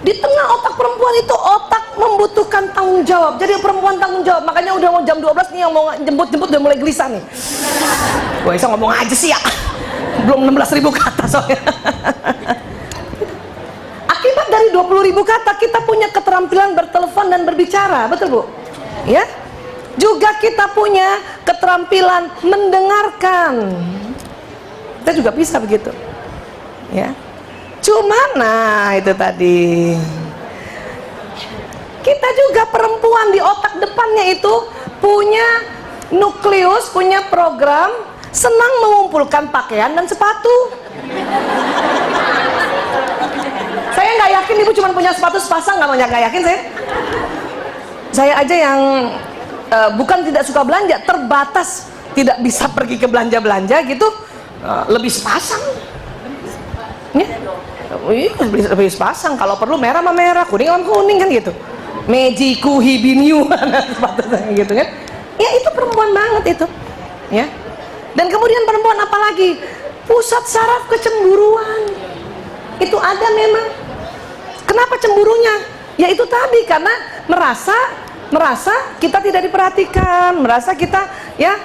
Di tengah otak perempuan itu, otak membutuhkan tanggung jawab. Jadi perempuan tanggung jawab. Makanya udah mau jam 12 nih, yang mau jemput-jemput udah mulai gelisah nih. Gue bisa ngomong aja sih ya, belum 16.000 kata soalnya. Akibat dari 20.000 kata, kita punya keterampilan bertelepon dan berbicara. Betul Bu? Ya. Juga kita punya keterampilan mendengarkan. Kita juga bisa begitu. Ya. Cuma nah itu tadi, kita juga perempuan di otak depannya itu punya nukleus, punya program senang mengumpulkan pakaian dan sepatu. Saya nggak yakin ibu cuma punya sepatu sepasang, nggak yakin saya. Saya aja yang bukan tidak suka belanja, terbatas tidak bisa pergi ke belanja-belanja gitu, lebih sepasang. Ya. Lebih sepasang, kalau perlu merah sama merah, kuning sama kuning kan gitu. Mejiku hibiniu gitu kan. Ya itu perempuan banget itu. Ya. Dan kemudian perempuan apalagi? Pusat saraf kecemburuan. Itu ada memang. Kenapa cemburunya? Ya itu tadi, karena merasa kita tidak diperhatikan, merasa kita ya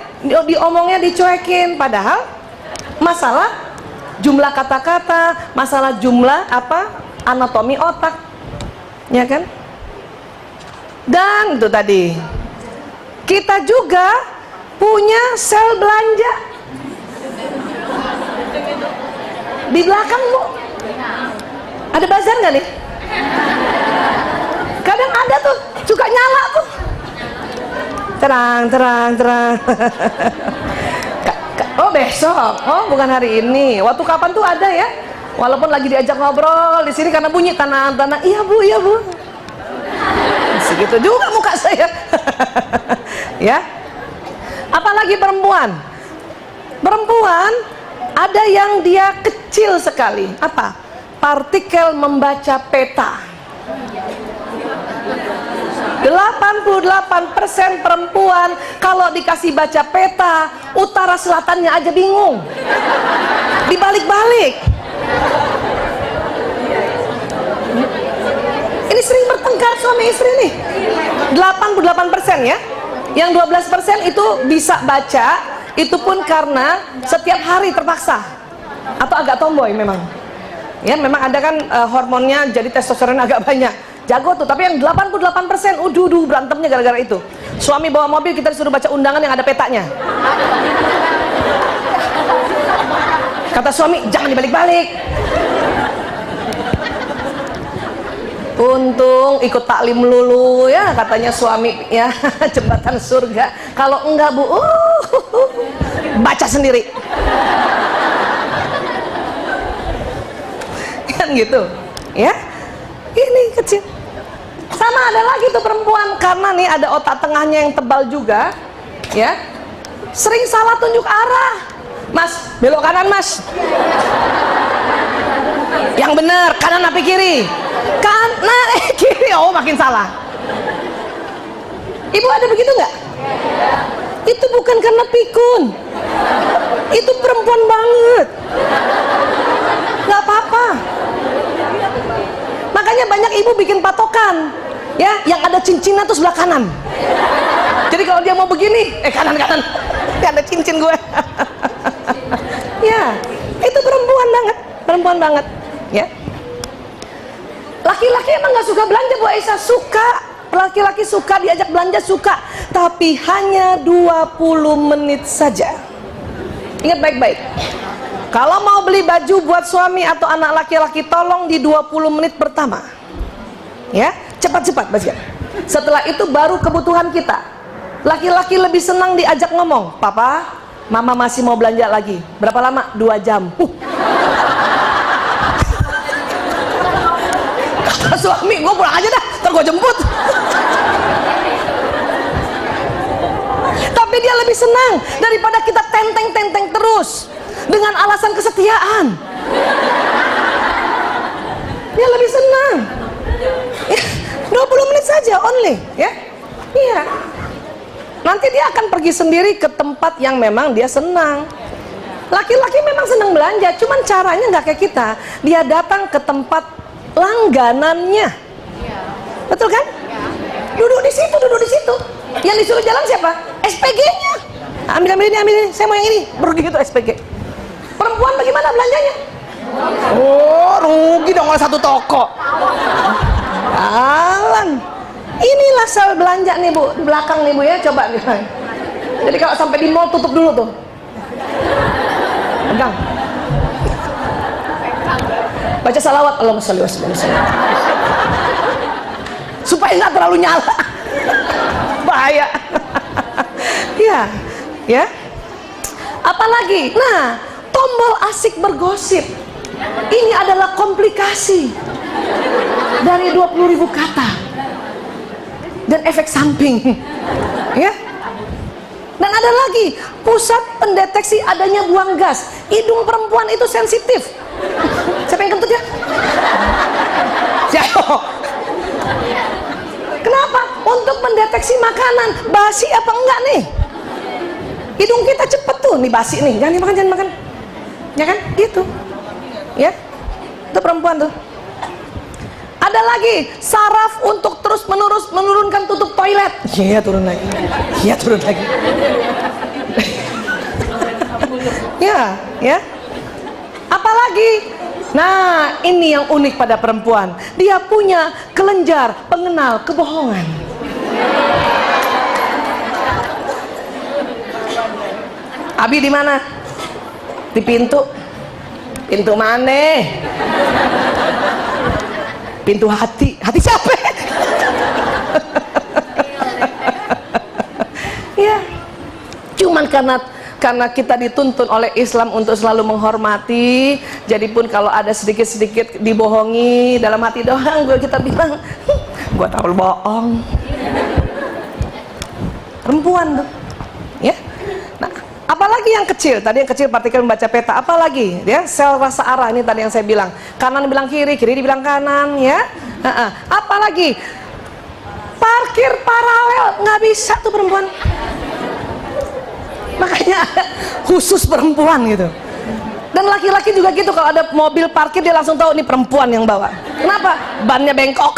diomongnya dicuekin, padahal masalah jumlah kata-kata, masalah jumlah anatomi otak, ya kan? Dan itu tadi, kita juga punya sel belanja di belakang Bu. Ada bazar nggak nih? Kadang ada tuh, suka nyala tuh, terang. Oh besok, oh bukan hari ini. Waktu kapan tuh ada ya? Walaupun lagi diajak ngobrol di sini karena bunyi tanah. Iya bu. Segitu juga muka saya. Ya. Apalagi perempuan. Perempuan ada yang dia kecil sekali. Apa? Partikel membaca peta. 88% perempuan kalau dikasih baca peta, utara selatannya aja bingung, dibalik-balik. Ini sering bertengkar suami istri nih. 88% ya. Yang 12% itu bisa baca, itu pun karena setiap hari terpaksa atau agak tomboy memang. Ya memang ada kan hormonnya, jadi testosteron agak banyak. Jago tuh, tapi yang 88% berantemnya gara-gara itu. Suami bawa mobil, kita disuruh baca undangan yang ada petanya. Kata suami, jangan dibalik-balik. Untung ikut taklim lulu ya, katanya suami ya, jembatan surga. Kalau enggak Bu, baca sendiri. Kan gitu, ya. Ini kecil. Sama ada lagi tuh perempuan, karena nih ada otak tengahnya yang tebal juga, ya. Sering salah tunjuk arah. Mas, belok kanan mas. Yang bener, kanan apa kiri? Kanan, kiri, oh makin salah. Ibu ada begitu nggak? Itu bukan karena pikun. Itu perempuan banget. Nggak apa-apa. Makanya banyak ibu bikin patokan, ya, yang ada cincinnya tuh sebelah kanan. Jadi kalau dia mau begini, kanan, dia ada cincin gue. Ya, itu perempuan banget, ya. Laki-laki emang nggak suka belanja Bu Aisyah? Suka. Laki-laki suka diajak belanja, suka, tapi hanya 20 menit saja. Ingat baik-baik. Kalau mau beli baju buat suami atau anak laki-laki, tolong di 20 menit pertama. Ya, cepat-cepat baca. Setelah itu baru kebutuhan kita. Laki-laki lebih senang diajak ngomong. Papa, mama masih mau belanja lagi. Berapa lama? 2 jam. Kata suami, gue pulang aja dah, ntar gue jemput. Tapi dia lebih senang daripada kita tenteng terus dengan alasan kesetiaan. Dia lebih senang. Ya, 20 menit saja only, ya. Iya. Nanti dia akan pergi sendiri ke tempat yang memang dia senang. Laki-laki memang senang belanja, cuman caranya nggak kayak kita. Dia datang ke tempat langganannya. Betul kan? Duduk di situ. Yang disuruh jalan siapa? SPG-nya. Ambil ini, saya mau yang ini. Begitu SPG. Perempuan bagaimana belanjanya? Oh, rugi dong oleh satu toko. Alan. Inilah sel belanja nih Bu, di belakang nih Bu ya, coba nih. Jadi kalau sampai di mall tutup dulu tuh. Pegang. Baca salawat Allahumma sholli wa sallim. Supaya nggak terlalu nyala. Bahaya. Ya. Apalagi? Nah, tombol asik bergosip. Ini adalah komplikasi dari 20.000 kata dan efek samping. Ya. Dan ada lagi, pusat pendeteksi adanya buang gas. Hidung perempuan itu sensitif. Siapa yang kentut ya? Siapa? Kenapa? Untuk mendeteksi makanan basi apa enggak nih. Hidung kita cepet tuh nih basi nih, jangan makan, ya kan? Gitu, ya. Itu perempuan tuh. Ada lagi, saraf untuk terus menurunkan tutup toilet. Iya turun lagi. Ya. Apalagi? Nah, ini yang unik pada perempuan. Dia punya kelenjar pengenal kebohongan. Abi di mana? Di pintu. Pintu mana? Pintu hati. Hati siapa? Ya. Cuman karena kita dituntun oleh Islam untuk selalu menghormati, jadi pun kalau ada sedikit-sedikit dibohongi dalam hati doang, kita bilang, gua tahu bohong. Perempuan tuh, ya. Nah, apalagi yang kecil? Tadi yang kecil partikel membaca peta. Apalagi? Ya, sel rasa arah ini tadi yang saya bilang. Kanan bilang kiri, kiri dibilang kanan, ya. Apalagi? Parkir paralel nggak bisa tuh perempuan. Makanya khusus perempuan gitu. Dan laki-laki juga gitu, kalau ada mobil parkir dia langsung tahu ini perempuan yang bawa. Kenapa? Bannya bengkok.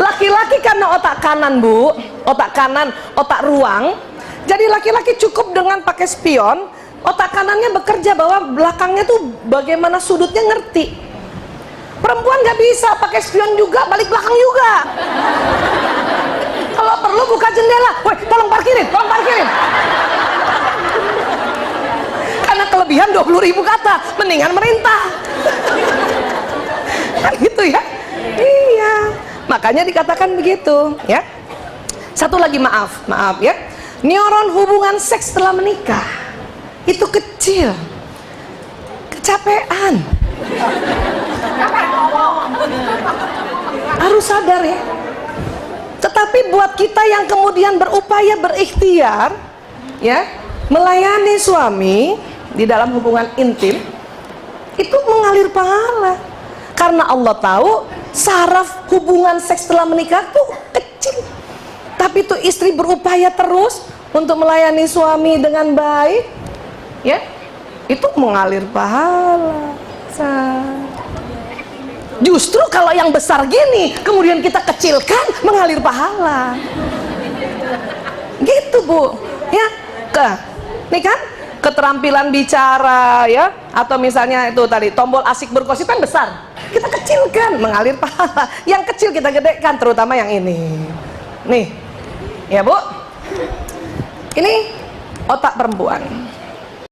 Laki-laki karena otak kanan Bu, otak kanan, otak ruang. Jadi laki-laki cukup dengan pakai spion, otak kanannya bekerja bahwa belakangnya tuh bagaimana sudutnya ngerti. Perempuan nggak bisa pakai spion juga, balik belakang juga. Kalau perlu buka jendela, woi tolong parkirin. Karena kelebihan 20.000 kata, mendingan merintah. Kan gitu ya? Iya. Makanya dikatakan begitu, ya. Satu lagi maaf ya. Neuron hubungan seks setelah menikah itu kecil, kecapean. Harus sadar ya. Tetapi buat kita yang kemudian berupaya berikhtiar, ya, melayani suami di dalam hubungan intim, itu mengalir pahala. Karena Allah tahu saraf hubungan seks setelah menikah tuh kecil. Tapi tuh istri berupaya terus untuk melayani suami dengan baik, ya, itu mengalir pahala. Justru kalau yang besar gini kemudian kita kecilkan, mengalir pahala. Gitu Bu, ya. Nih kan keterampilan bicara, ya, atau misalnya itu tadi tombol asik bergosip kan besar, kita kecilkan, mengalir pahala. Yang kecil kita gedekan, terutama yang ini. Nih, ya Bu, ini otak perempuan.